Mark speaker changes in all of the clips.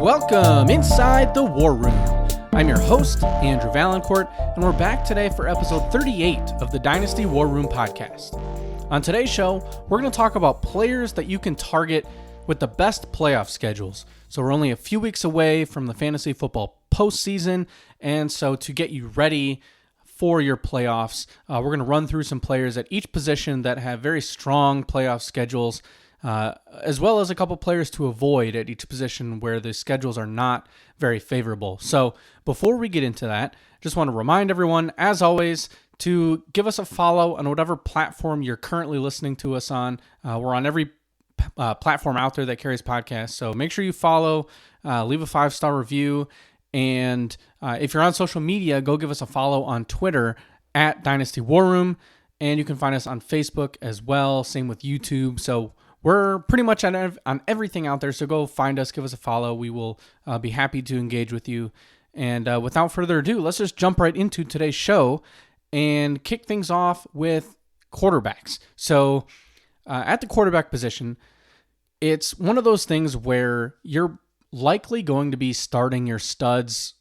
Speaker 1: Welcome inside the War Room. I'm your host, Andrew Valancourt, and we're back today for episode 38 of the Dynasty War Room podcast. On today's show, we're going to talk about players that you can target with the best playoff schedules. So we're only a few weeks away from the fantasy football postseason, and so to get you ready for your playoffs, we're going to run through some players at each position that have very strong playoff schedules, as well as a couple players to avoid at each position where the schedules are not very favorable. So before we get into that, just want to remind everyone, as always, to give us a follow on whatever platform you're currently listening to us on. We're on every platform out there that carries podcasts, so make sure you follow, leave a 5-star review, and if you're on social media, go give us a follow on Twitter at Dynasty War Room, and you can find us on Facebook as well, same with YouTube. So we're pretty much on everything out there, so go find us, give us a follow. We will be happy to engage with you. And without further ado, let's just jump right into today's show and kick things off with quarterbacks. So at the quarterback position, it's one of those things where you're likely going to be starting your studs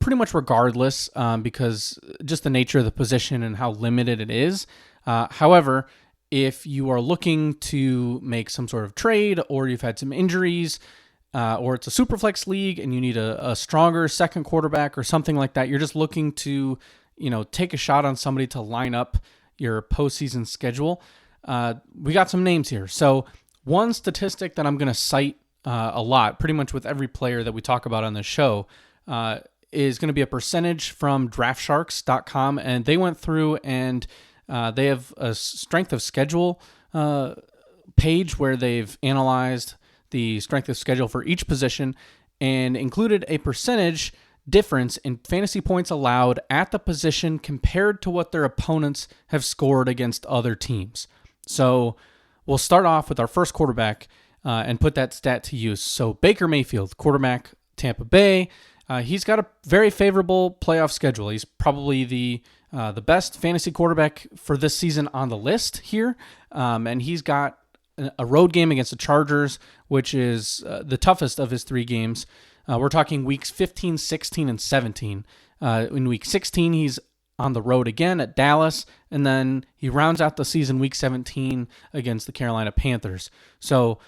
Speaker 1: pretty much regardless, because just the nature of the position and how limited it is. However, if you are looking to make some sort of trade, or you've had some injuries, or it's a super flex league and you need a stronger second quarterback or something like that, you're just looking to, take a shot on somebody to line up your postseason schedule. We got some names here. So one statistic that I'm going to cite a lot, pretty much with every player that we talk about on this show, is going to be a percentage from draftsharks.com. And they went through and they have a strength of schedule page where they've analyzed the strength of schedule for each position and included a percentage difference in fantasy points allowed at the position compared to what their opponents have scored against other teams. So we'll start off with our first quarterback and put that stat to use. So Baker Mayfield, quarterback, Tampa Bay. He's got a very favorable playoff schedule. He's probably the best fantasy quarterback for this season on the list here. And he's got a road game against the Chargers, which is the toughest of his 3 games. We're talking weeks 15, 16, and 17. In week 16, he's on the road again at Dallas, and then he rounds out the season week 17 against the Carolina Panthers. So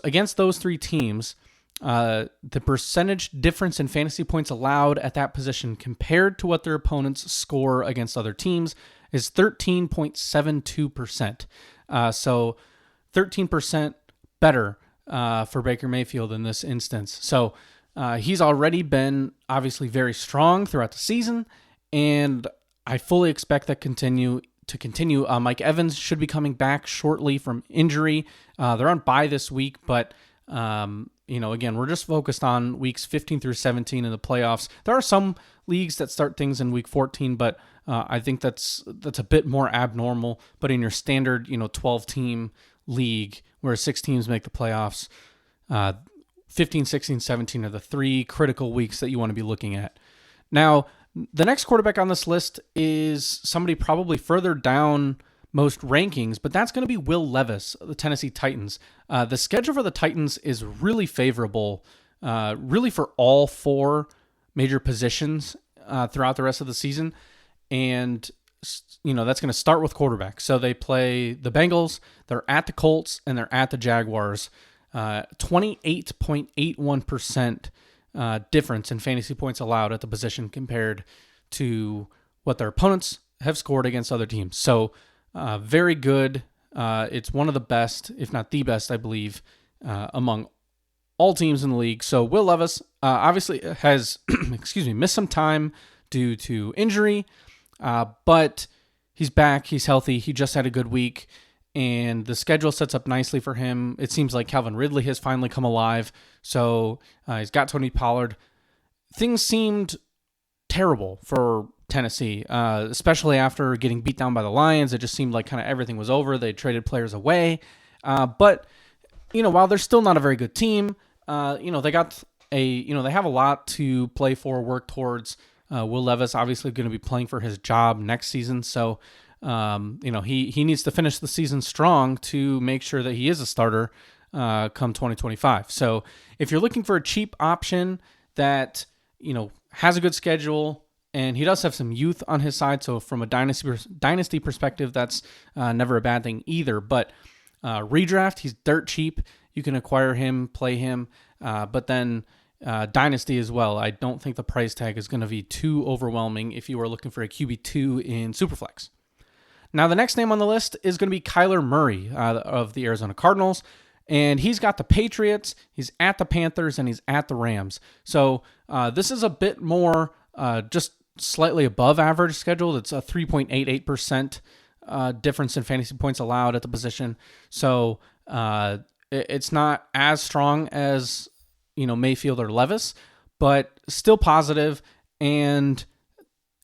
Speaker 1: against those 3 teams, the percentage difference in fantasy points allowed at that position compared to what their opponents score against other teams is 13.72%. So 13% better for Baker Mayfield in this instance. So he's already been obviously very strong throughout the season, and I fully expect that to continue. Mike Evans should be coming back shortly from injury. They're on bye this week, but again, we're just focused on weeks 15 through 17 in the playoffs. There are some leagues that start things in week 14, but I think that's a bit more abnormal. But in your standard, 12-team league where 6 teams make the playoffs, 15, 16, 17 are the 3 critical weeks that you want to be looking at. Now, the next quarterback on this list is somebody probably further down most rankings, but that's going to be Will Levis, the Tennessee Titans. The schedule for the Titans is really favorable, really for all 4 major positions throughout the rest of the season. And, that's going to start with quarterback. So they play the Bengals, they're at the Colts, and they're at the Jaguars. 28.81% difference in fantasy points allowed at the position compared to what their opponents have scored against other teams. So very good. It's one of the best, if not the best, I believe, among all teams in the league. So Will Levis obviously has missed some time due to injury, but he's back. He's healthy. He just had a good week, and the schedule sets up nicely for him. It seems like Calvin Ridley has finally come alive. So he's got Tony Pollard. Things seemed terrible for Tennessee, especially after getting beat down by the Lions. It just seemed like kind of everything was over. They traded players away. But, while they're still not a very good team, they got they have a lot to play for, work towards. Will Levis obviously going to be playing for his job next season. So, he needs to finish the season strong to make sure that he is a starter come 2025. So if you're looking for a cheap option that, has a good schedule, and he does have some youth on his side, so from a dynasty perspective, that's never a bad thing either. But redraft, he's dirt cheap. You can acquire him, play him, but then Dynasty as well. I don't think the price tag is going to be too overwhelming if you are looking for a QB2 in Superflex. Now, the next name on the list is going to be Kyler Murray of the Arizona Cardinals, and he's got the Patriots, he's at the Panthers, and he's at the Rams. So this is a bit more just slightly above average schedule. It's a 3.88% difference in fantasy points allowed at the position. So it's not as strong as Mayfield or Levis, but still positive. And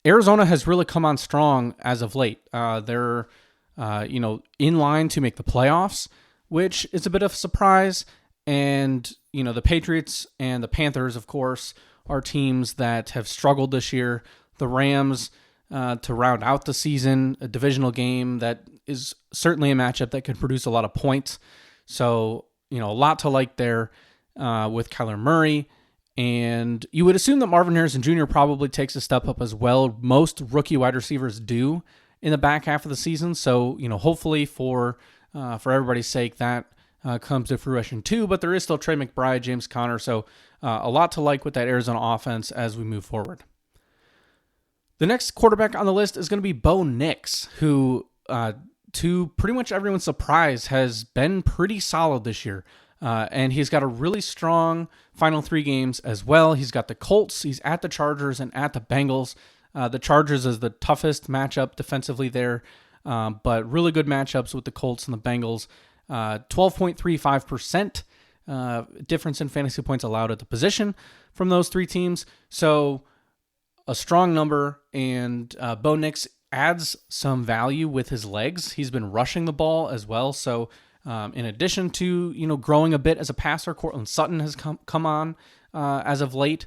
Speaker 1: Arizona has really come on strong as of late. They're in line to make the playoffs, which is a bit of a surprise. And the Patriots and the Panthers, of course, are teams that have struggled this year. The Rams, to round out the season, a divisional game that is certainly a matchup that could produce a lot of points. So a lot to like there. With Kyler Murray, and you would assume that Marvin Harrison Jr. probably takes a step up as well. Most rookie wide receivers do in the back half of the season, so hopefully for everybody's sake that comes to fruition too. But there is still Trey McBride, James Conner, so a lot to like with that Arizona offense as we move forward. The next quarterback on the list is going to be Bo Nix, who, to pretty much everyone's surprise, has been pretty solid this year. And he's got a really strong final 3 games as well. He's got the Colts, he's at the Chargers, and at the Bengals. The Chargers is the toughest matchup defensively there, but really good matchups with the Colts and the Bengals. 12.35% difference in fantasy points allowed at the position from those 3 teams. So a strong number, and Bo Nix adds some value with his legs. He's been rushing the ball as well, so in addition to, growing a bit as a passer, Cortland Sutton has come on as of late.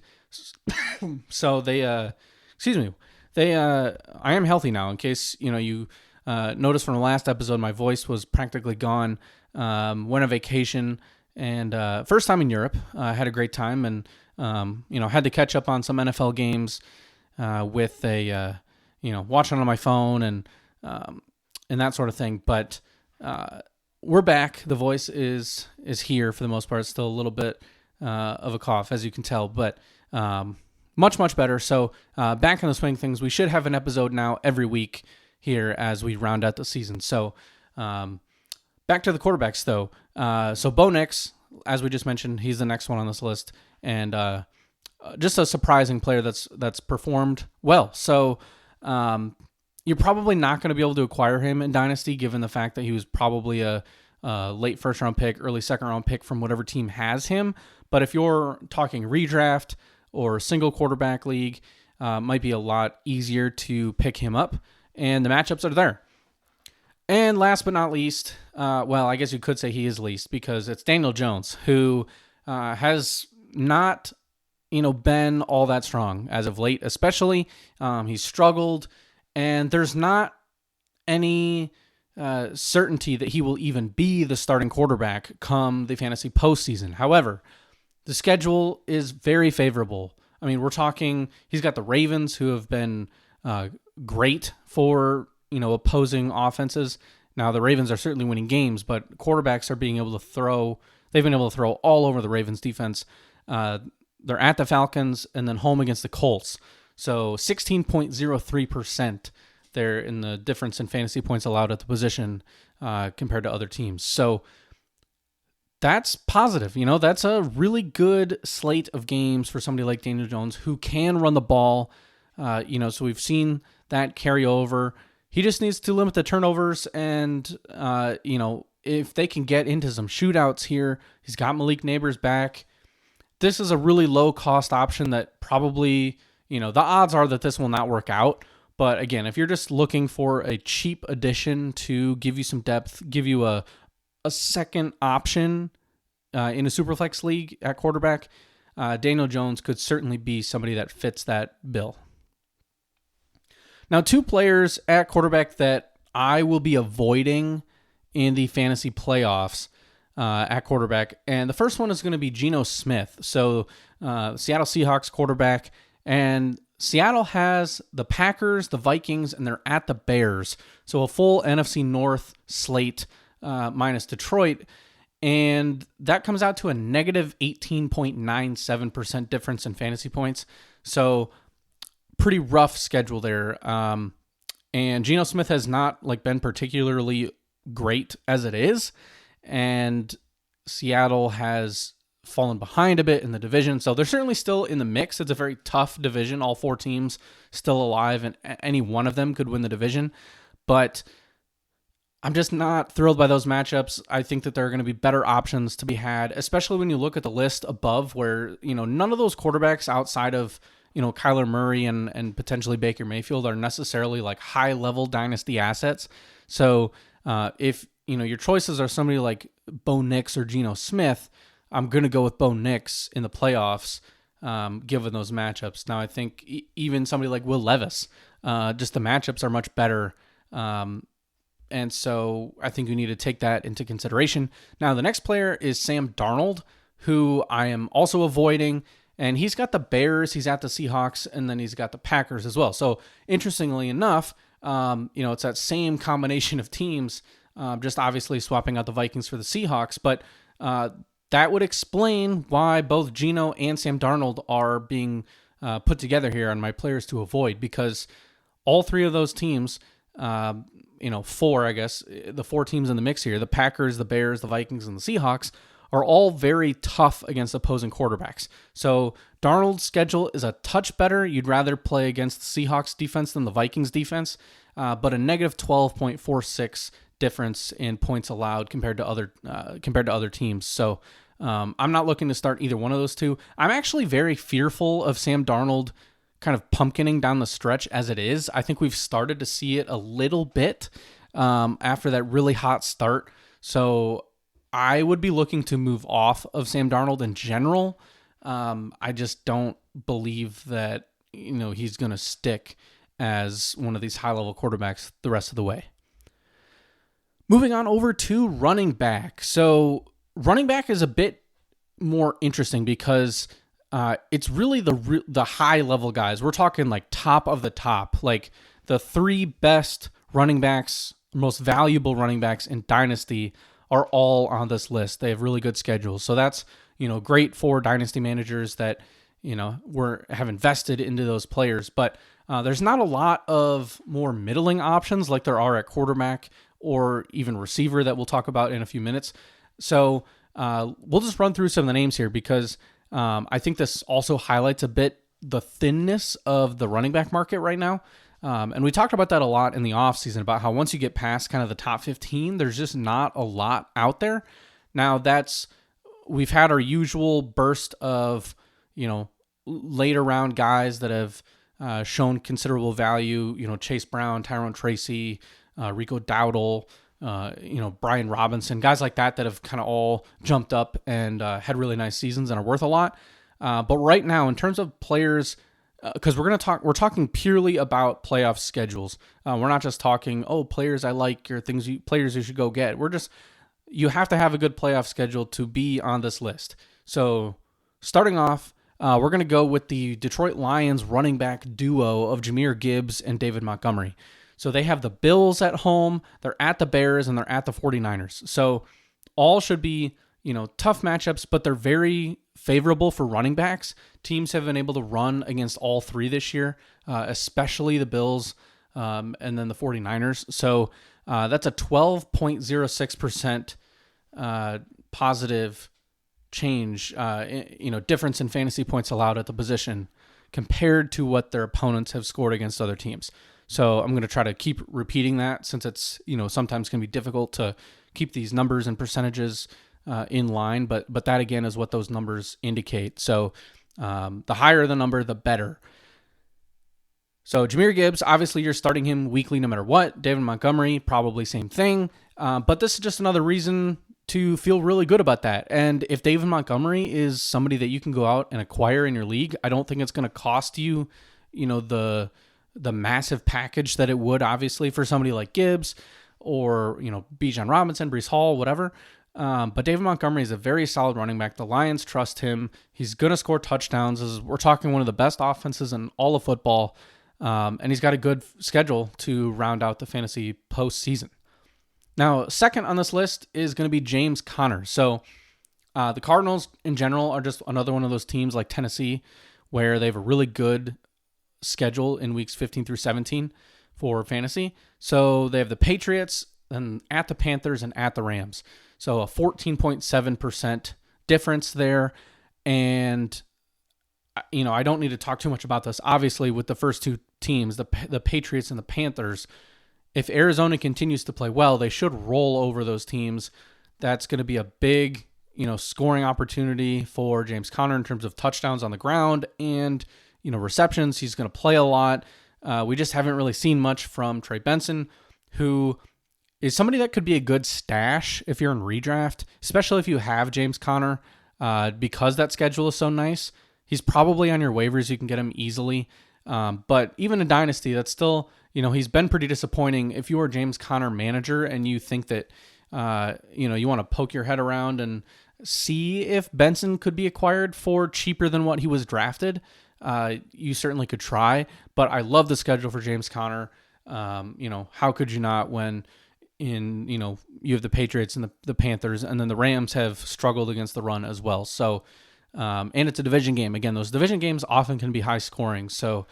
Speaker 1: So I am healthy now. In case, you noticed from the last episode, my voice was practically gone. Went on vacation and first time in Europe. Had a great time and, had to catch up on some NFL games with watching on my phone and that sort of thing. But we're back. The voice is here for the most part. It's still a little bit of a cough, as you can tell, but much, much better. So back in the swing of things. We should have an episode now every week here as we round out the season. So back to the quarterbacks, though. So Bo Nix, as we just mentioned, he's the next one on this list, and just a surprising player that's performed well. So you're probably not going to be able to acquire him in Dynasty, given the fact that he was probably a late first-round pick, early second-round pick from whatever team has him. But if you're talking redraft or single quarterback league, might be a lot easier to pick him up, and the matchups are there. And last but not least, I guess you could say he is least, because it's Daniel Jones, who has not been all that strong as of late, especially. He's struggled. And there's not any certainty that he will even be the starting quarterback come the fantasy postseason. However, the schedule is very favorable. I mean, we're talking, he's got the Ravens, who have been great for, opposing offenses. Now, the Ravens are certainly winning games, but quarterbacks are being able to throw. They've been able to throw all over the Ravens defense. They're at the Falcons and then home against the Colts. So 16.03% there in the difference in fantasy points allowed at the position compared to other teams. So that's positive. That's a really good slate of games for somebody like Daniel Jones who can run the ball. So we've seen that carry over. He just needs to limit the turnovers and, if they can get into some shootouts here, he's got Malik Neighbors back. This is a really low-cost option that probably... the odds are that this will not work out. But again, if you're just looking for a cheap addition to give you some depth, give you a second option in a Superflex league at quarterback, Daniel Jones could certainly be somebody that fits that bill. Now, 2 players at quarterback that I will be avoiding in the fantasy playoffs at quarterback. And the first one is going to be Geno Smith. So Seattle Seahawks quarterback. And Seattle has the Packers, the Vikings, and they're at the Bears. So a full NFC North slate minus Detroit. And that comes out to a negative 18.97% difference in fantasy points. So pretty rough schedule there. And Geno Smith has not been particularly great as it is. And Seattle has fallen behind a bit in the division. So they're certainly still in the mix. It's a very tough division. All 4 teams still alive, and any one of them could win the division. But I'm just not thrilled by those matchups. I think that there are going to be better options to be had, especially when you look at the list above where, none of those quarterbacks outside of, Kyler Murray and potentially Baker Mayfield are necessarily high-level dynasty assets. So if, your choices are somebody like Bo Nix or Geno Smith, I'm going to go with Bo Nix in the playoffs, given those matchups. Now, I think even somebody like Will Levis, just the matchups are much better. And so I think you need to take that into consideration. Now, the next player is Sam Darnold, who I am also avoiding. And he's got the Bears, he's at the Seahawks, and then he's got the Packers as well. So interestingly enough, it's that same combination of teams, just obviously swapping out the Vikings for the Seahawks. But that would explain why both Geno and Sam Darnold are being put together here on my players to avoid, because all 3 of those teams, 4, I guess, the 4 teams in the mix here, the Packers, the Bears, the Vikings, and the Seahawks, are all very tough against opposing quarterbacks. So Darnold's schedule is a touch better. You'd rather play against the Seahawks defense than the Vikings defense, but a negative 12.46 difference in points allowed compared to other teams. So I'm not looking to start either one of those 2. I'm actually very fearful of Sam Darnold kind of pumpkining down the stretch as it is. I think we've started to see it a little bit after that really hot start. So I would be looking to move off of Sam Darnold in general. I just don't believe that he's going to stick as one of these high-level quarterbacks the rest of the way. Moving on over to running back. So running back is a bit more interesting because it's really the high-level guys. We're talking top of the top, the 3 best running backs, most valuable running backs in Dynasty are all on this list. They have really good schedules. So that's, great for Dynasty managers that, have invested into those players. But there's not a lot of more middling options like there are at quarterback or even receiver that we'll talk about in a few minutes. So we'll just run through some of the names here because I think this also highlights a bit the thinness of the running back market right now. And we talked about that a lot in the offseason about how once you get past kind of the top 15, there's just not a lot out there. Now we've had our usual burst of, later round guys that have shown considerable value, Chase Brown, Tyrone Tracy, Rico Dowdle, Brian Robinson, guys like that have kind of all jumped up and had really nice seasons and are worth a lot. But right now, in terms of players, because we're talking purely about playoff schedules. We're not just talking, players I like or players you should go get. You have to have a good playoff schedule to be on this list. So starting off, we're going to go with the Detroit Lions running back duo of Jahmyr Gibbs and David Montgomery. So they have the Bills at home, they're at the Bears, and they're at the 49ers. So all should be, tough matchups, but they're very favorable for running backs. Teams have been able to run against all 3 this year, especially the Bills and then the 49ers. So that's a 12.06% positive change, difference in fantasy points allowed at the position compared to what their opponents have scored against other teams. So I'm going to try to keep repeating that since it's, sometimes can be difficult to keep these numbers and percentages in line, but that again is what those numbers indicate. So the higher the number, the better. So Jahmyr Gibbs, obviously you're starting him weekly no matter what. David Montgomery, probably same thing. But this is just another reason to feel really good about that. And if David Montgomery is somebody that you can go out and acquire in your league, I don't think it's going to cost you, the massive package that it would obviously for somebody like Gibbs or, Bijan Robinson, Breece Hall, whatever. But David Montgomery is a very solid running back. The Lions trust him. He's going to score touchdowns. We're talking one of the best offenses in all of football. And he's got a good schedule to round out the fantasy postseason. Now, second on this list is going to be James Conner. So the Cardinals in general are just another one of those teams like Tennessee where they have a really good schedule in weeks 15 through 17 for fantasy. So they have the Patriots, and at the Panthers, and at the Rams. So a 14.7% difference there. And, I don't need to talk too much about this. Obviously, with the first two teams, the Patriots and the Panthers, if Arizona continues to play well, they should roll over those teams. That's going to be a big, scoring opportunity for James Conner in terms of touchdowns on the ground and, receptions. He's going to play a lot. We just haven't really seen much from Trey Benson, who is somebody that could be a good stash if you're in redraft, especially if you have James Conner, because that schedule is so nice. He's probably on your waivers. You can get him easily. But even in Dynasty, that's still, he's been pretty disappointing. If you are a James Conner manager and you think that, you want to poke your head around and see if Benson could be acquired for cheaper than what he was drafted, you certainly could try. But I love the schedule for James Conner. How could you not when you have the Patriots and the Panthers, and then the Rams have struggled against the run as well. So, and it's a division game. Again, those division games often can be high scoring. So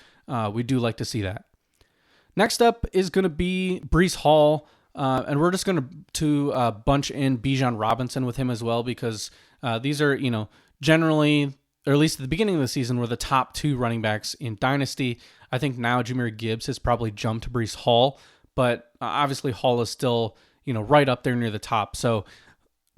Speaker 1: we do like to see that. Next up is going to be Breece Hall. And we're just going to bunch in Bijan Robinson with him as well, because these are, generally, or at least at the beginning of the season, were the top two running backs in Dynasty. I think now Jahmyr Gibbs has probably jumped to Breece Hall, but obviously Hall is still, right up there near the top. So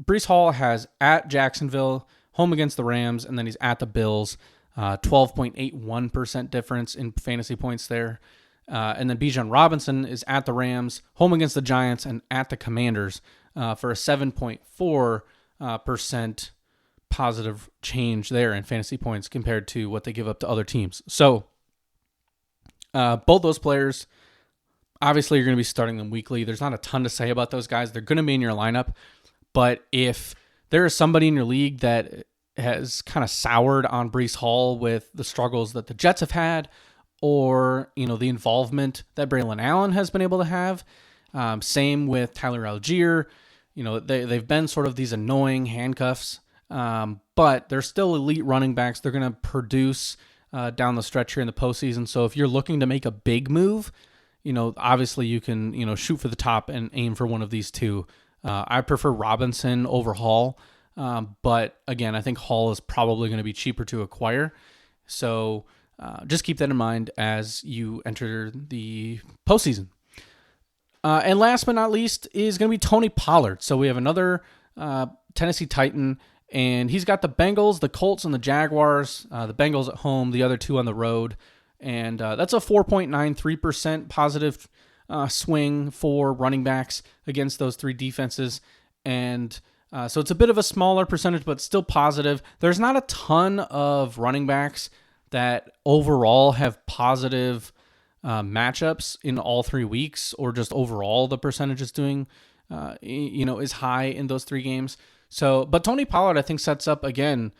Speaker 1: Breece Hall has at Jacksonville, home against the Rams, and then he's at the Bills, 12.81% difference in fantasy points there. And then Bijan Robinson is at the Rams, home against the Giants, and at the Commanders for a 7.4% positive change there in fantasy points compared to what they give up to other teams. So both those players, obviously you're going to be starting them weekly. There's not a ton to say about those guys. They're going to be in your lineup. But if there is somebody in your league that has kind of soured on Breece Hall with the struggles that the Jets have had, or, the involvement that Braylon Allen has been able to have. Same with Tyler Algier. They've been sort of these annoying handcuffs, but they're still elite running backs. They're going to produce down the stretch here in the postseason. So if you're looking to make a big move, obviously you can, shoot for the top and aim for one of these two. I prefer Robinson over Hall, but again, I think Hall is probably going to be cheaper to acquire. So just keep that in mind as you enter the postseason. And last but not least is going to be Tony Pollard. So we have another Tennessee Titan, and he's got the Bengals, the Colts, and the Jaguars. The Bengals at home, the other two on the road. And that's a 4.93% positive swing for running backs against those three defenses. And so it's a bit of a smaller percentage, but still positive. There's not a ton of running backs that overall have positive matchups in all 3 weeks, or just overall the percentage is doing, is high in those 3 games. So, but Tony Pollard, I think, sets up, again,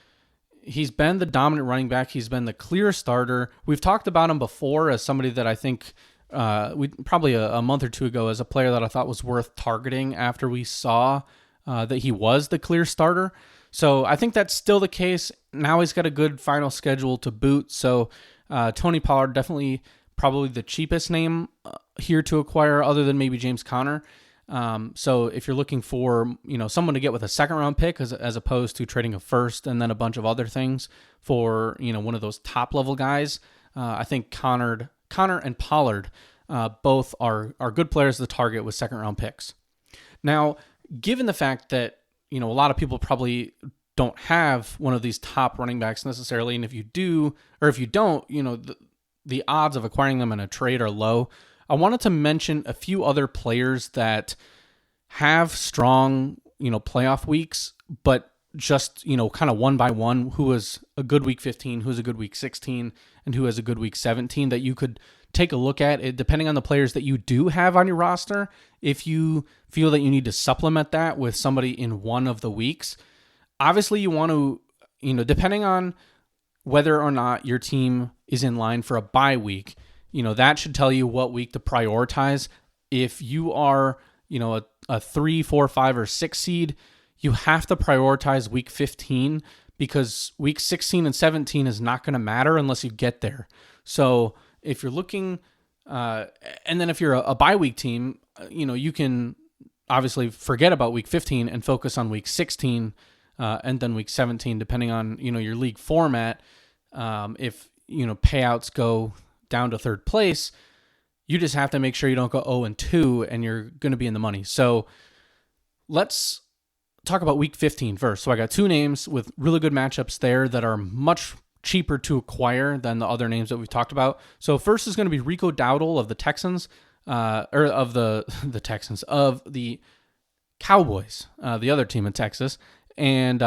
Speaker 1: he's been the dominant running back. He's been the clear starter. We've talked about him before as somebody that I think we probably a month or two ago as a player that I thought was worth targeting after we saw that he was the clear starter. So I think that's still the case. Now he's got a good final schedule to boot. So Tony Pollard, definitely probably the cheapest name here to acquire, other than maybe James Conner. So if you're looking for, someone to get with a second round pick as opposed to trading a first and then a bunch of other things for, one of those top level guys, I think Connor and Pollard both are good players to target with second round picks. Now, given the fact that, a lot of people probably don't have one of these top running backs necessarily, and if you do, or if you don't, the odds of acquiring them in a trade are low. I wanted to mention a few other players that have strong, playoff weeks, but just, kind of one by one, who was a good week 15, who's a good week 16, and who has a good week 17 that you could take a look at it, depending on the players that you do have on your roster. If you feel that you need to supplement that with somebody in one of the weeks, obviously you want to, depending on whether or not your team is in line for a bye week, that should tell you what week to prioritize. If you are, a 3, 4, 5, or 6 seed, you have to prioritize week 15 because week 16 and 17 is not going to matter unless you get there. So if you're looking, and then if you're a bye week team, you can obviously forget about week 15 and focus on week 16 and then week 17, depending on, your league format. If, payouts go down to third place, you just have to make sure you don't go 0-2 and you're going to be in the money. So let's talk about week 15 first. So I got 2 names with really good matchups there that are much cheaper to acquire than the other names that we've talked about. So first is going to be Rico Dowdle of the Texans, or of the Texans, of the Cowboys, the other team in Texas. And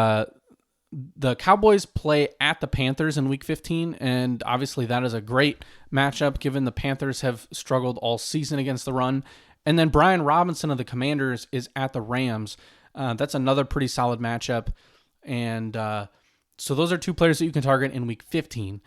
Speaker 1: the Cowboys play at the Panthers in week 15, and obviously that is a great matchup given the Panthers have struggled all season against the run. And then Brian Robinson of the Commanders is at the Rams. That's another pretty solid matchup. And so those are 2 players that you can target in week 15.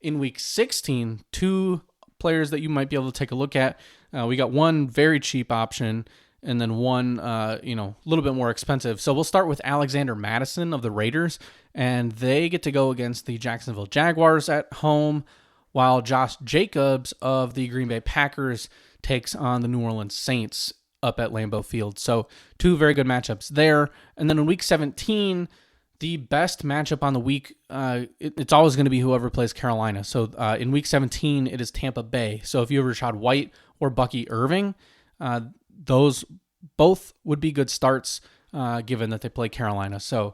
Speaker 1: In week 16, 2 players that you might be able to take a look at. We got one very cheap option and then one, a little bit more expensive. So we'll start with Alexander Madison of the Raiders, and they get to go against the Jacksonville Jaguars at home, while Josh Jacobs of the Green Bay Packers takes on the New Orleans Saints up at Lambeau Field. So 2 very good matchups there. And then in week 17, the best matchup on the week, it's always going to be whoever plays Carolina. So in week 17, it is Tampa Bay. So if you have Rashad White or Bucky Irving, those both would be good starts given that they play Carolina. So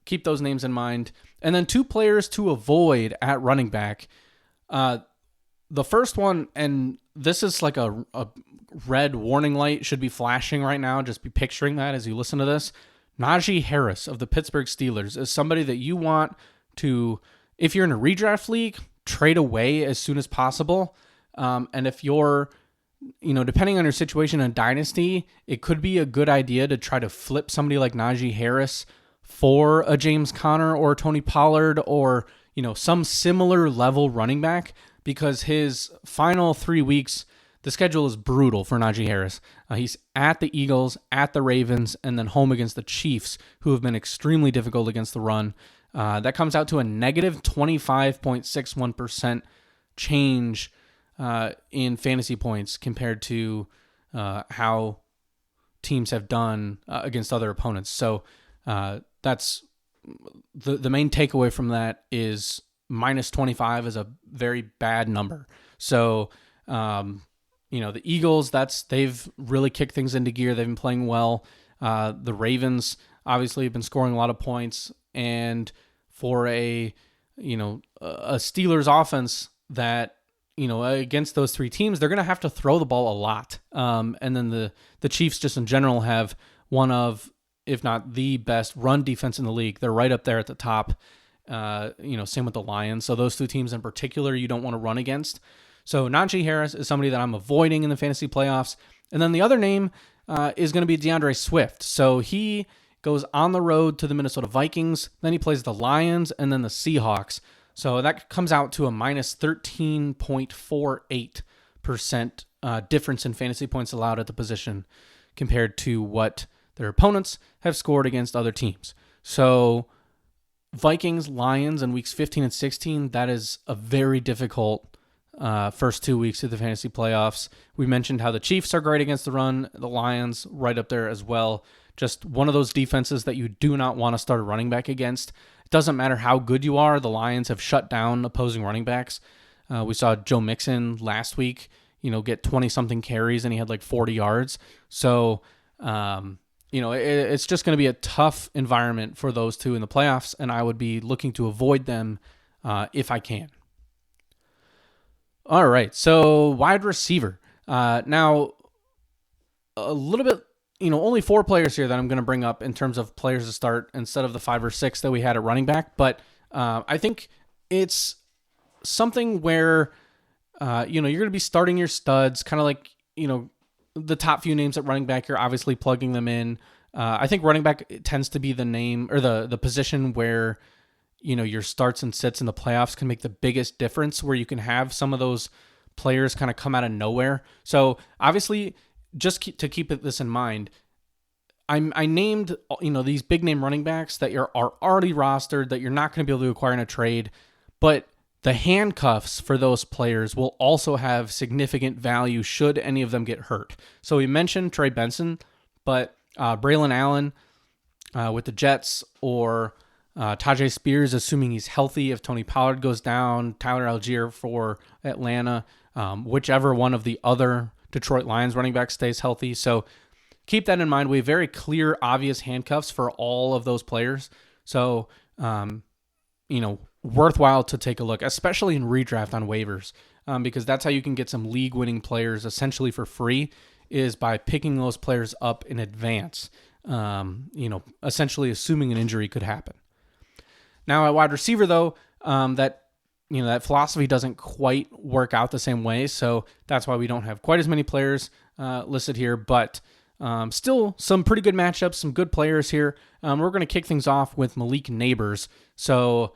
Speaker 1: keep those names in mind. And then 2 players to avoid at running back. The first one, and this is like a red warning light should be flashing right now. Just be picturing that as you listen to this. Najee Harris of the Pittsburgh Steelers is somebody that you want to, if you're in a redraft league, trade away as soon as possible. And if you're, depending on your situation in Dynasty, it could be a good idea to try to flip somebody like Najee Harris for a James Conner or Tony Pollard or, some similar level running back, because his final 3 weeks, the schedule is brutal for Najee Harris. He's at the Eagles, at the Ravens, and then home against the Chiefs, who have been extremely difficult against the run. That comes out to a negative 25.61% change in fantasy points compared to how teams have done against other opponents. So that's the main takeaway from that is minus 25 is a very bad number. So, the Eagles, they've really kicked things into gear. They've been playing well. The Ravens obviously have been scoring a lot of points, and for a Steelers offense that, against those 3 teams, they're going to have to throw the ball a lot. And then the Chiefs just in general have one of, if not the best run defense in the league. They're right up there at the top. Same with the Lions. So those 2 teams in particular, you don't want to run against. So Najee Harris is somebody that I'm avoiding in the fantasy playoffs. And then the other name is going to be DeAndre Swift. So he goes on the road to the Minnesota Vikings. Then he plays the Lions and then the Seahawks. So that comes out to a minus 13.48% difference in fantasy points allowed at the position compared to what their opponents have scored against other teams. So Vikings, Lions in weeks 15 and 16, that is a very difficult first 2 weeks of the fantasy playoffs. We mentioned how the Chiefs are great against the run, the Lions right up there as well. Just one of those defenses that you do not want to start a running back against. It doesn't matter how good you are. The Lions have shut down opposing running backs. We saw Joe Mixon last week, get 20-something carries, and he had like 40 yards. So, it's just going to be a tough environment for those 2 in the playoffs, and I would be looking to avoid them if I can. All right, so wide receiver. Now, a little bit, only 4 players here that I'm going to bring up in terms of players to start instead of the 5 or 6 that we had at running back. But I think it's something where you're going to be starting your studs, kind of like, the top few names at running back. You're obviously plugging them in. I think running back tends to be the name or the position where, your starts and sits in the playoffs can make the biggest difference, where you can have some of those players kind of come out of nowhere. So obviously, just to keep this in mind, I named, these big name running backs that are already rostered, that you're not going to be able to acquire in a trade, but the handcuffs for those players will also have significant value should any of them get hurt. So we mentioned Trey Benson, but Braylon Allen with the Jets, or Tajay Spears, assuming he's healthy, if Tony Pollard goes down, Tyler Algier for Atlanta, whichever one of the other Detroit Lions running backs stays healthy. So keep that in mind. We have very clear, obvious handcuffs for all of those players. So, worthwhile to take a look, especially in redraft on waivers, because that's how you can get some league-winning players essentially for free, is by picking those players up in advance, essentially assuming an injury could happen. Now, at wide receiver, though, that philosophy doesn't quite work out the same way, so that's why we don't have quite as many players listed here, but still some pretty good matchups, some good players here. We're going to kick things off with Malik Neighbors. So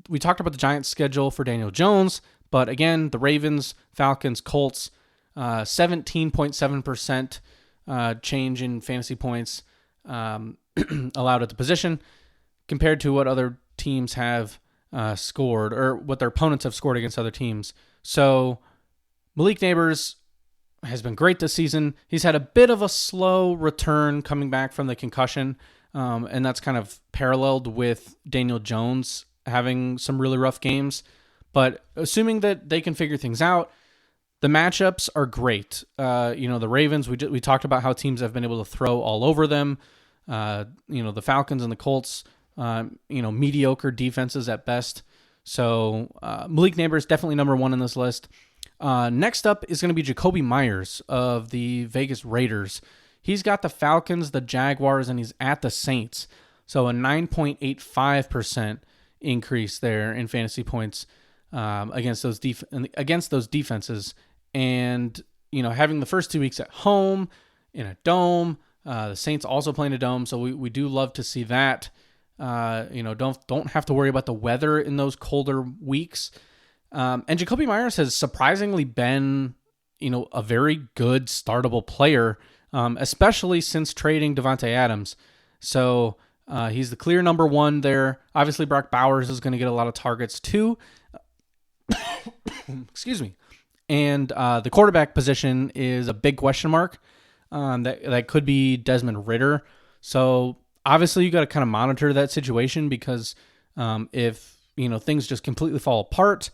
Speaker 1: we talked about the Giants' schedule for Daniel Jones, but again, the Ravens, Falcons, Colts, 17.7% change in fantasy points allowed at the position, compared to what other teams have scored, or what their opponents have scored against other teams. So Malik Neighbors has been great this season. He's had a bit of a slow return coming back from the concussion, and that's kind of paralleled with Daniel Jones having some really rough games. But assuming that they can figure things out, the matchups are great. The Ravens, we talked about how teams have been able to throw all over them. The Falcons and the Colts, mediocre defenses at best. So Malik Neighbors definitely number one in this list. Next up is going to be Jacoby Myers of the Vegas Raiders. He's got the Falcons, the Jaguars, and he's at the Saints. So a 9.85% increase there in fantasy points against those defenses. And, having the first 2 weeks at home in a dome, the Saints also playing a dome. So we do love to see that. Don't have to worry about the weather in those colder weeks. And Jacoby Myers has surprisingly been, a very good startable player, especially since trading Devontae Adams. So he's the clear number one there. Obviously, Brock Bowers is going to get a lot of targets too. Excuse me. And the quarterback position is a big question mark. That could be Desmond Ridder. So obviously, you got to kind of monitor that situation, because if things just completely fall apart,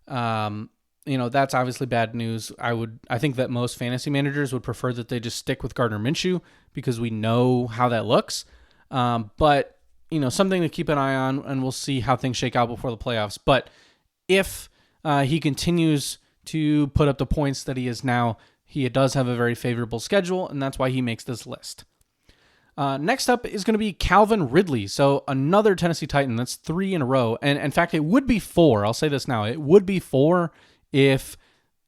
Speaker 1: that's obviously bad news. I think that most fantasy managers would prefer that they just stick with Gardner Minshew, because we know how that looks. But something to keep an eye on, and we'll see how things shake out before the playoffs. But if he continues to put up the points that he is now, he does have a very favorable schedule, and that's why he makes this list. Next up is going to be Calvin Ridley. So another Tennessee Titan. That's 3 in a row. And in fact, it would be 4. I'll say this now. It would be 4 if,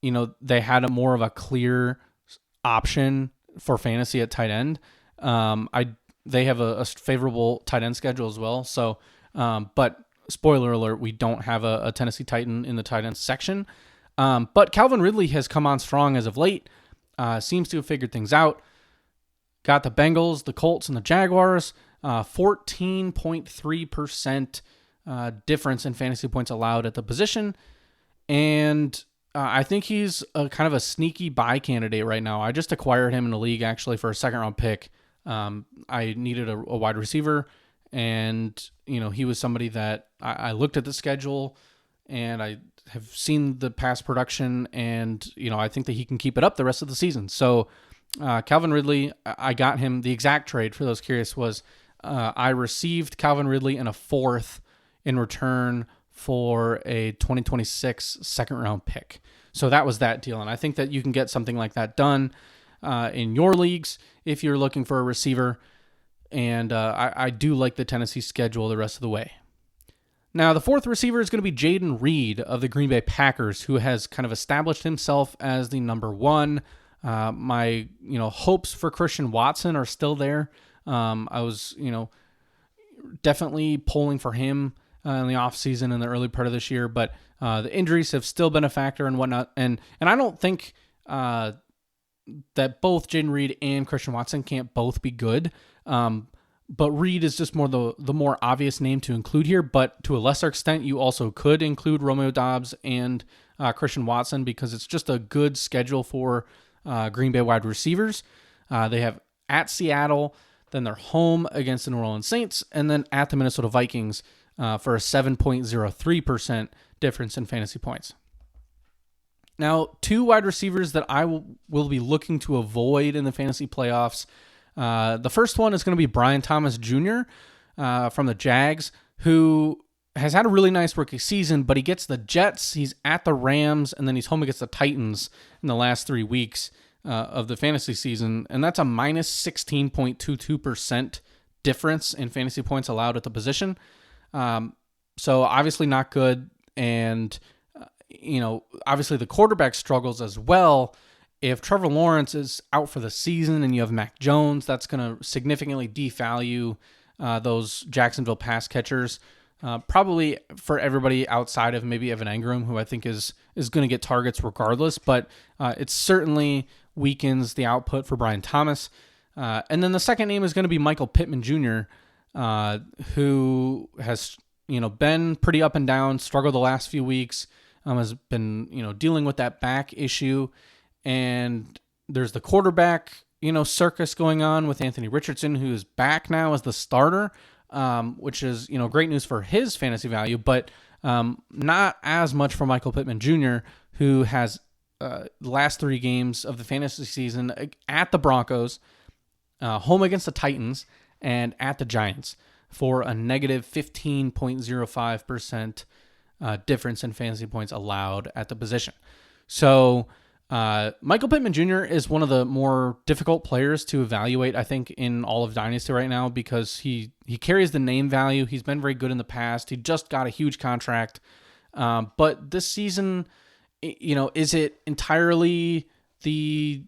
Speaker 1: they had a more of a clear option for fantasy at tight end. They have a favorable tight end schedule as well. So, but spoiler alert, we don't have a Tennessee Titan in the tight end section. But Calvin Ridley has come on strong as of late. Seems to have figured things out. Got the Bengals, the Colts, and the Jaguars. 14.3% difference in fantasy points allowed at the position. And I think he's kind of a sneaky buy candidate right now. I just acquired him in the league, actually, for a second-round pick. I needed a wide receiver, and he was somebody that I looked at the schedule, and I have seen the past production, and I think that he can keep it up the rest of the season. So Calvin Ridley, I got him. The exact trade, for those curious, was I received Calvin Ridley and a 4th in return for a 2026 second-round pick. So that was that deal, and I think that you can get something like that done in your leagues if you're looking for a receiver, and I do like the Tennessee schedule the rest of the way. Now, the fourth receiver is going to be Jaden Reed of the Green Bay Packers, who has kind of established himself as the number one. My hopes for Christian Watson are still there. I was definitely polling for him in the offseason and the early part of this year, but the injuries have still been a factor and whatnot. And I don't think that both Jaden Reed and Christian Watson can't both be good. But Reed is just more the more obvious name to include here. But to a lesser extent, you also could include Romeo Doubs and Christian Watson because it's just a good schedule for Green Bay wide receivers. They have at Seattle, then they're home against the New Orleans Saints, and then at the Minnesota Vikings for a 7.03% difference in fantasy points. Now, two wide receivers that I will be looking to avoid in the fantasy playoffs. The first one is going to be Brian Thomas Jr. From the Jags, who has had a really nice rookie season, but he gets the Jets, he's at the Rams, and then he's home against the Titans in the last 3 weeks of the fantasy season, and that's a minus 16.22% difference in fantasy points allowed at the position. So obviously not good, and obviously the quarterback struggles as well. If Trevor Lawrence is out for the season and you have Mac Jones, that's going to significantly devalue those Jacksonville pass catchers. Probably for everybody outside of maybe Evan Engram, who I think is going to get targets regardless, but it certainly weakens the output for Brian Thomas. And then the second name is going to be Michael Pittman Jr., who has been pretty up and down, struggled the last few weeks, has been dealing with that back issue. And there's the quarterback, circus going on with Anthony Richardson, who is back now as the starter, which is, great news for his fantasy value, but not as much for Michael Pittman Jr., who has the last 3 games of the fantasy season at the Broncos, home against the Titans, and at the Giants for a negative 15.05% difference in fantasy points allowed at the position. So Michael Pittman Jr. is one of the more difficult players to evaluate, I think, in all of Dynasty right now because he carries the name value. He's been very good in the past. He just got a huge contract. But this season, is it entirely the,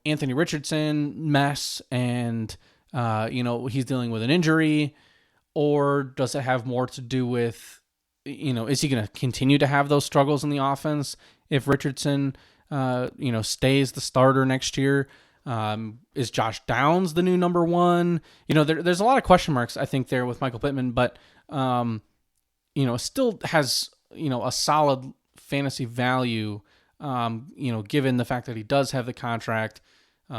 Speaker 1: Anthony Richardson mess and, he's dealing with an injury, or does it have more to do with, is he going to continue to have those struggles in the offense if Richardson stays the starter next year? Is Josh Downs the new number one? There's a lot of question marks, I think, there with Michael Pittman, but, still has, a solid fantasy value, given the fact that he does have the contract.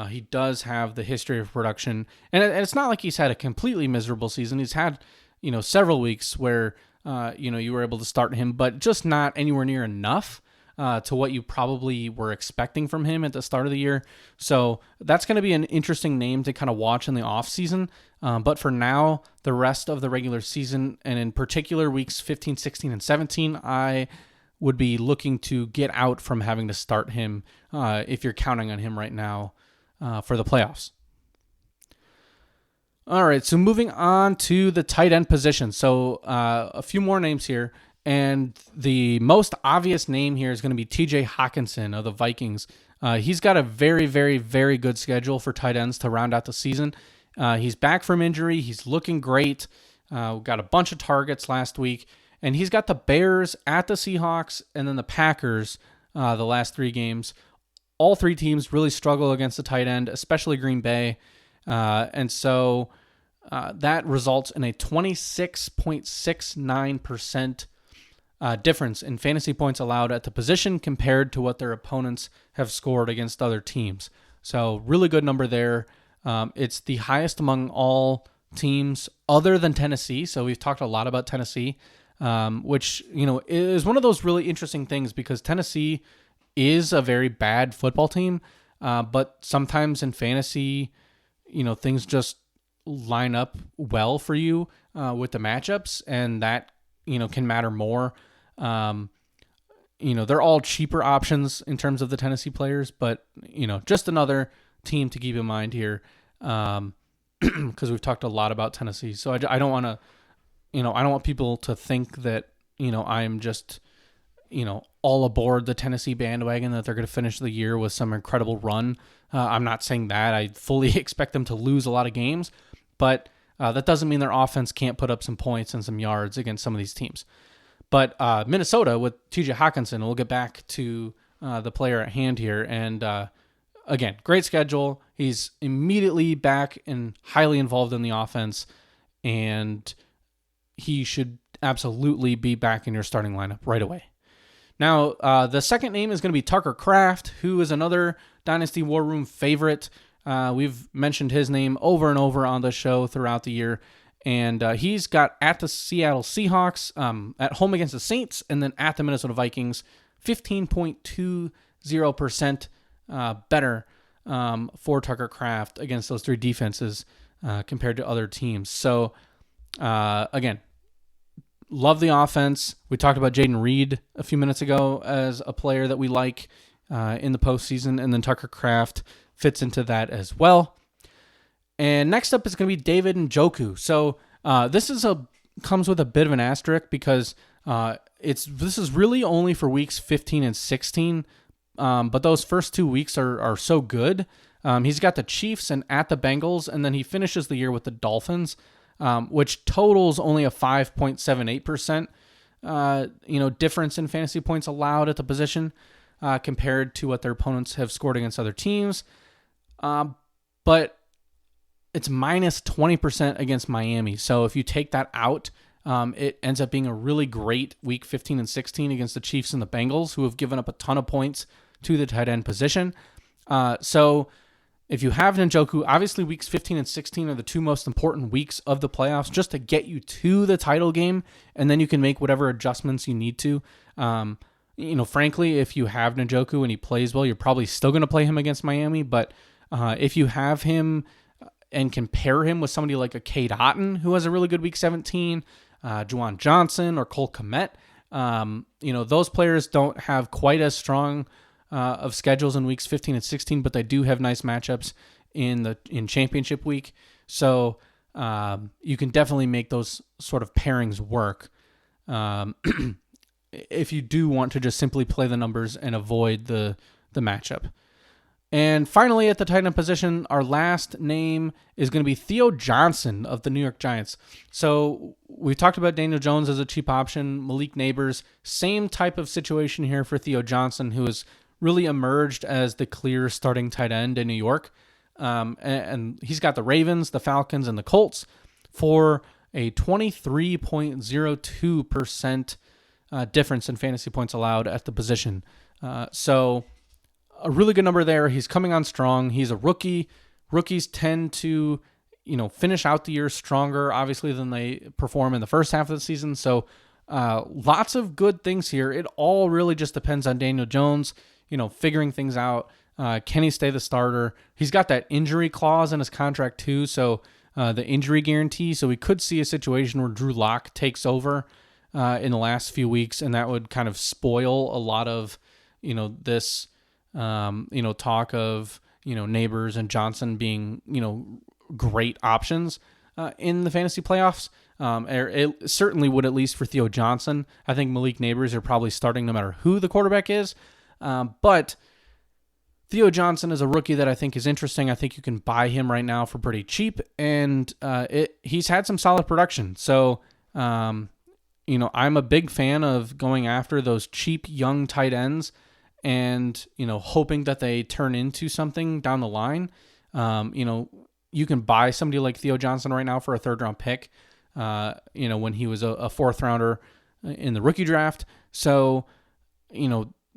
Speaker 1: He does have the history of production, and it's not like he's had a completely miserable season. He's had, several weeks where, you were able to start him, but just not anywhere near enough to what you probably were expecting from him at the start of the year. So that's going to be an interesting name to kind of watch in the offseason. But for now, the rest of the regular season, and in particular weeks 15, 16, and 17, I would be looking to get out from having to start him if you're counting on him right now for the playoffs. All right, so moving on to the tight end position. So a few more names here. And the most obvious name here is going to be TJ Hawkinson of the Vikings. He's got a very, very, very good schedule for tight ends to round out the season. He's back from injury. He's looking great. Got a bunch of targets last week. And he's got the Bears at the Seahawks and then the Packers the last 3 games. All 3 teams really struggle against the tight end, especially Green Bay. And so that results in a 26.69% difference in fantasy points allowed at the position compared to what their opponents have scored against other teams. So really good number there. It's the highest among all teams other than Tennessee. So we've talked a lot about Tennessee, which, is one of those really interesting things because Tennessee is a very bad football team. But sometimes in fantasy, things just line up well for you with the matchups, and that, can matter more. They're all cheaper options in terms of the Tennessee players, but, just another team to keep in mind here because we've talked a lot about Tennessee. So I don't want to I don't want people to think that, I'm just, all aboard the Tennessee bandwagon, that they're going to finish the year with some incredible run. I'm not saying that. I fully expect them to lose a lot of games, but that doesn't mean their offense can't put up some points and some yards against some of these teams. But Minnesota with TJ Hawkinson, we'll get back to the player at hand here. And again, great schedule. He's immediately back and highly involved in the offense, and he should absolutely be back in your starting lineup right away. Now, the second name is going to be Tucker Kraft, who is another Dynasty War Room favorite. We've mentioned his name over and over on the show throughout the year, and he's got at the Seattle Seahawks, at home against the Saints, and then at the Minnesota Vikings, 15.20% better for Tucker Kraft against those three defenses compared to other teams. So, again, love the offense. We talked about Jaden Reed a few minutes ago as a player that we like in the postseason, and then Tucker Kraft fits into that as well. And next up is going to be David Njoku. So this comes with a bit of an asterisk because this is really only for weeks 15 and 16, but those first 2 weeks are so good. He's got the Chiefs and at the Bengals, and then he finishes the year with the Dolphins, which totals only a 5.78% difference in fantasy points allowed at the position compared to what their opponents have scored against other teams. But it's minus 20% against Miami. So if you take that out, it ends up being a really great week 15 and 16 against the Chiefs and the Bengals, who have given up a ton of points to the tight end position. So if you have Njoku, obviously weeks 15 and 16 are the two most important weeks of the playoffs just to get you to the title game, and then you can make whatever adjustments you need to. Frankly, if you have Njoku and he plays well, you're probably still going to play him against Miami, but if you have him and compare him with somebody like a Cade Otton, who has a really good week 17, Juwan Johnson or Cole Kmet, those players don't have quite as strong of schedules in weeks 15 and 16, but they do have nice matchups in championship week. So you can definitely make those sort of pairings work if you do want to just simply play the numbers and avoid the matchup. And finally, at the tight end position, our last name is going to be Theo Johnson of the New York Giants. So we talked about Daniel Jones as a cheap option, Malik Neighbors, same type of situation here for Theo Johnson, who has really emerged as the clear starting tight end in New York. And he's got the Ravens, the Falcons, and the Colts for a 23.02% difference in fantasy points allowed at the position. So a really good number there. He's coming on strong. He's a rookie. Rookies tend to, finish out the year stronger, obviously, than they perform in the first half of the season. So lots of good things here. It all really just depends on Daniel Jones, figuring things out. Can he stay the starter? He's got that injury clause in his contract too, so the injury guarantee. So we could see a situation where Drew Lock takes over in the last few weeks, and that would kind of spoil a lot of, this, talk of, Neighbors and Johnson being, great options in the fantasy playoffs. It certainly would, at least for Theo Johnson. I think Malik Neighbors are probably starting no matter who the quarterback is. But Theo Johnson is a rookie that I think is interesting. I think you can buy him right now for pretty cheap, and he's had some solid production. So, I'm a big fan of going after those cheap young tight ends and, hoping that they turn into something down the line. You can buy somebody like Theo Johnson right now for a third-round pick, when he was a fourth-rounder in the rookie draft. So,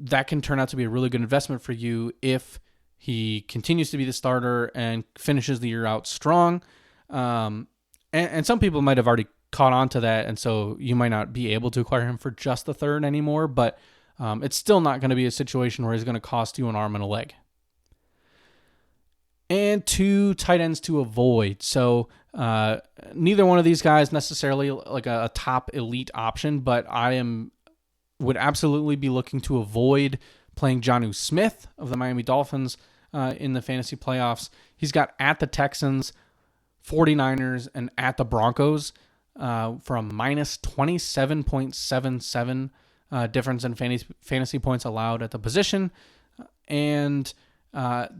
Speaker 1: that can turn out to be a really good investment for you if he continues to be the starter and finishes the year out strong. And some people might have already caught on to that, and so you might not be able to acquire him for just the third anymore, but it's still not going to be a situation where he's going to cost you an arm and a leg. And two tight ends to avoid. So neither one of these guys necessarily like a top elite option, but would absolutely be looking to avoid playing Jonnu Smith of the Miami Dolphins in the fantasy playoffs. He's got at the Texans, 49ers, and at the Broncos. for a minus 27.77 difference in fantasy points allowed at the position. And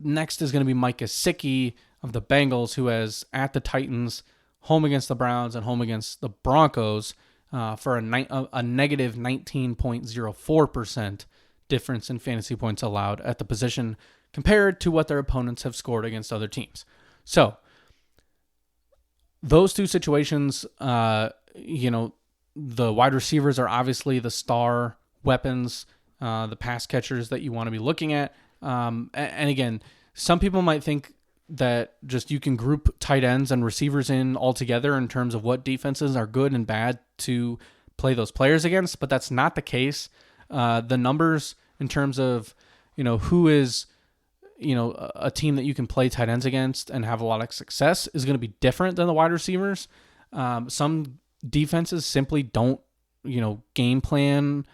Speaker 1: next is going to be Mike Gesicki of the Bengals, who has at the Titans, home against the Browns, and home against the Broncos for a negative 19.04% difference in fantasy points allowed at the position compared to what their opponents have scored against other teams. So those two situations, the wide receivers are obviously the star weapons, the pass catchers that you want to be looking at. And again, some people might think that just you can group tight ends and receivers in all together in terms of what defenses are good and bad to play those players against, but that's not the case. The numbers in terms of, who is, a team that you can play tight ends against and have a lot of success is going to be different than the wide receivers. Some defenses simply don't, game plan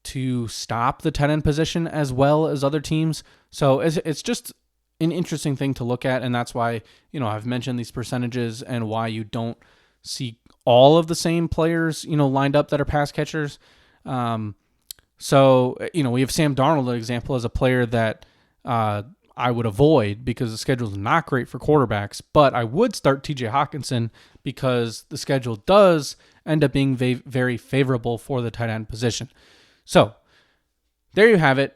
Speaker 1: to stop the tight end position as well as other teams. So it's just an interesting thing to look at, and that's why, I've mentioned these percentages and why you don't see all of the same players, lined up that are pass catchers. So, we have Sam Darnold, an example, as a player that I would avoid because the schedule is not great for quarterbacks, but I would start TJ Hawkinson because the schedule does end up being very favorable for the tight end position. So there you have it.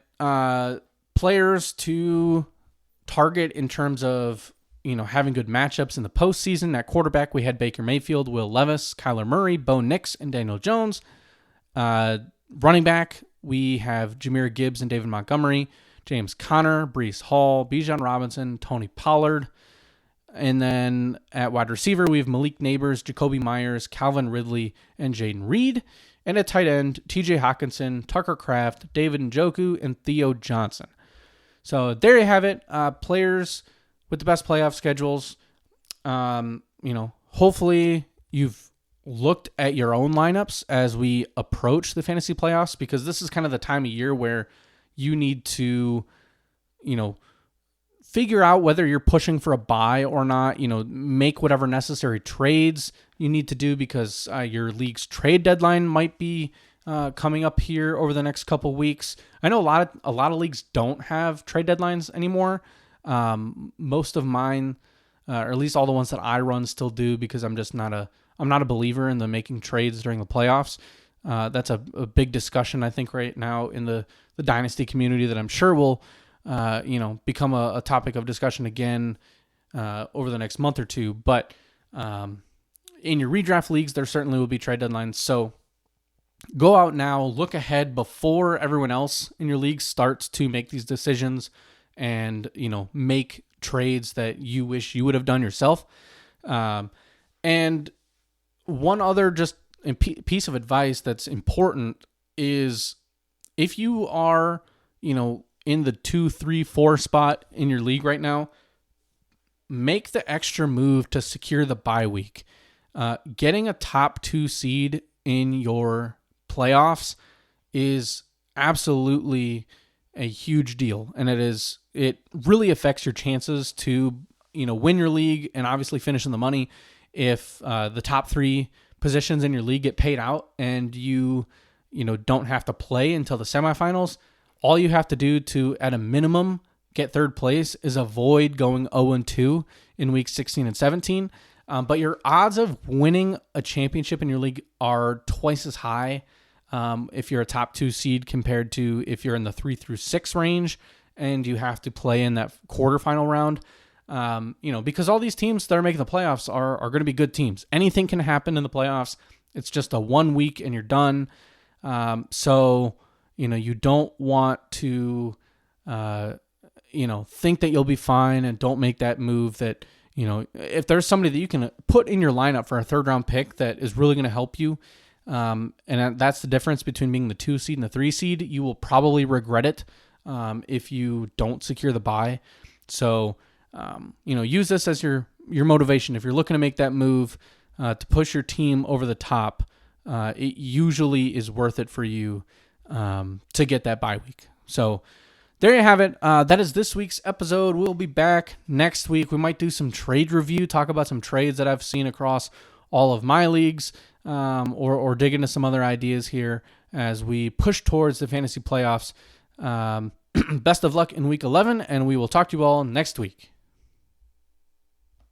Speaker 1: Players to target in terms of, having good matchups in the postseason. At quarterback, we had Baker Mayfield, Will Levis, Kyler Murray, Bo Nix, and Daniel Jones. Running back, we have Jahmyr Gibbs and David Montgomery, James Conner, Breece Hall, Bijan Robinson, Tony Pollard. And then at wide receiver, we have Malik Neighbors, Jacoby Myers, Calvin Ridley, and Jaden Reed. And at tight end, TJ Hawkinson, Tucker Kraft, David Njoku, and Theo Johnson. So there you have it. Players with the best playoff schedules. Hopefully you've looked at your own lineups as we approach the fantasy playoffs, because this is kind of the time of year where you need to, figure out whether you're pushing for a bye or not, make whatever necessary trades you need to do, because your league's trade deadline might be coming up here over the next couple weeks. I know a lot of leagues don't have trade deadlines anymore. Most of mine, or at least all the ones that I run, still do, because I'm not a believer in the making trades during the playoffs. That's a big discussion, I think, right now in the Dynasty community that I'm sure will become a topic of discussion again over the next month or two. But in your redraft leagues, there certainly will be trade deadlines. So go out now, look ahead before everyone else in your league starts to make these decisions and, make trades that you wish you would have done yourself. And one other just piece of advice that's important is if you are, in the 2, 3, 4 spot in your league right now, make the extra move to secure the bye week. Getting a top 2 seed in your playoffs is absolutely a huge deal, and it really affects your chances to win your league and obviously finish in the money. If the top 3 positions in your league get paid out and you don't have to play until the semifinals, all you have to do to, at a minimum, get third place is avoid going 0-2 in weeks 16 and 17. But your odds of winning a championship in your league are twice as high if you're a top 2 seed compared to if you're in the 3 through 6 range and you have to play in that quarterfinal round. Because all these teams that are making the playoffs are going to be good teams. Anything can happen in the playoffs. It's just a 1 week and you're done. So you don't want to, think that you'll be fine and don't make that move that, if there's somebody that you can put in your lineup for a 3rd round pick that is really going to help you. And that's the difference between being the 2 seed and the 3 seed. You will probably regret it if you don't secure the bye. So, use this as your motivation. If you're looking to make that move to push your team over the top, it usually is worth it for you to get that bye week. So there you have it. That is this week's episode. We'll be back next week. We might do some trade review, talk about some trades that I've seen across all of my leagues, or dig into some other ideas here as we push towards the fantasy playoffs. Best of luck in week 11, and we will talk to you all next week.